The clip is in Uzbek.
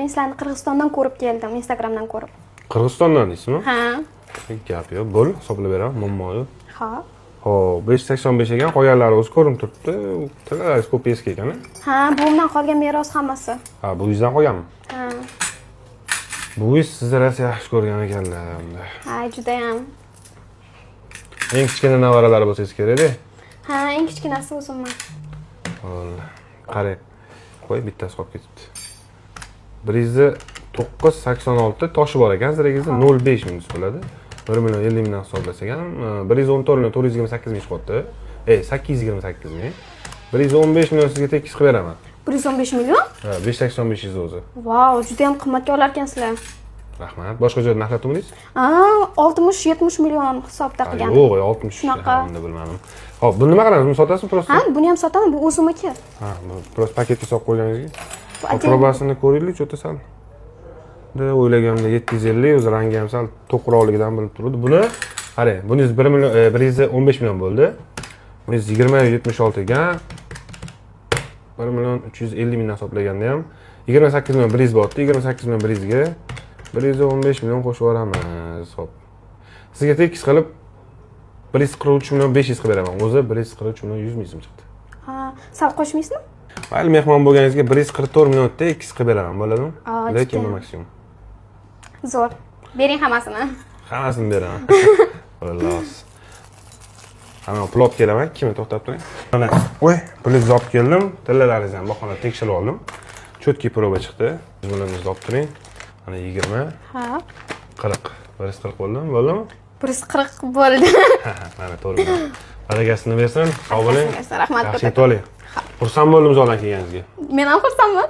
Men sizlarni Qirg'izistondan ko'rib keldim, Instagramdan ko'rib. Qirg'izistondan deysizmi? Ha. Gap yo'q. Bo'l, hisoblab beraman, muammo yo'q. Ha. Xo'p, 585 ekan, qolganlari o'zi ko'rinib turibdi. Tillaringiz ko'p eski ekan. Ha, buvimdan qolgan meros hammasi. Ha, buvingizdan qolganmi? Ha. Buvingiz sizni rosa yaxshi ko'rgan ekanlar unda. Ha, juda ham. Eng kichkina nevaralari bo'lsangiz kerak-da. Ha, eng kichkinasi o'zimman. Bo'ldi. Qarang. Qo'y, bittasi qolib ketibdi. 10986 toshi bor ekan, ziragingizda 05 minus bo'ladi. 1 million 50 mingdan hisoblasak ham 114 million 428 ming chiqyapti. 828 ming. 115 million sizga tekis qilib beraman. 115 million? Ha, 585 o'zi. Vau, juda ham qimmatga olar ekansizlar. Rahmat. Boshqa joyda narxlar to'g'risiz? 60-70 million hisobda qilgan. Yo'q, 60 Shunaqa. Unda bilmadim. Hop, buni nima qilamiz? Buni sotasizmi prosta? Ha, buni ham sotaman, bu o'zimniki. Ha, prosta paketga solib qo'yganingizga. Probasini ko'ringlar, o'ta sal. Da o'ylaganimda 750, o'zi rangi ham sal to'qroqligidan bilib turdi. Buni qarang, buningiz 1 million 115 million bo'ldi. Buningiz 2076 ekan. 1 million 350 mingdan hisoblaganda ham 28 million 100 bo'pti. 28 million 100 ga 115 million qo'shib yuboramiz. Hop. Sizga tekis qilib 143 million 500 qilib beraman. O'zi 143 million 100 ming so'm chiqdi. Ha, sal qo'shmaysizmi? Mayli, mehmon bo'lganingizga 144 millionda 2 qilib beraman, bo'ladimi? Lekin bu maksimum. Zo'r. Bering hammasini. Hammasini beraman. Xolos. Ana plot kelaman, kimni to'xtab turing. Mana, voy, pulingizni olib keldim. Tillalaringizni ham bahona tekshirib oldim. Cho'tki proba chiqdi. Pulingizni olib turing. Mana 20. Ha. 40. 140 bo'ldimi? Bo'ldimi? 140 bo'ldi. Mana to'g'ri. Baragasini bersin. Sog' bo'ling. Rahmat. Yaxshi yetib oling. Xursand bo'ldim zo'rdan kelganingizga. Men ham xursandman.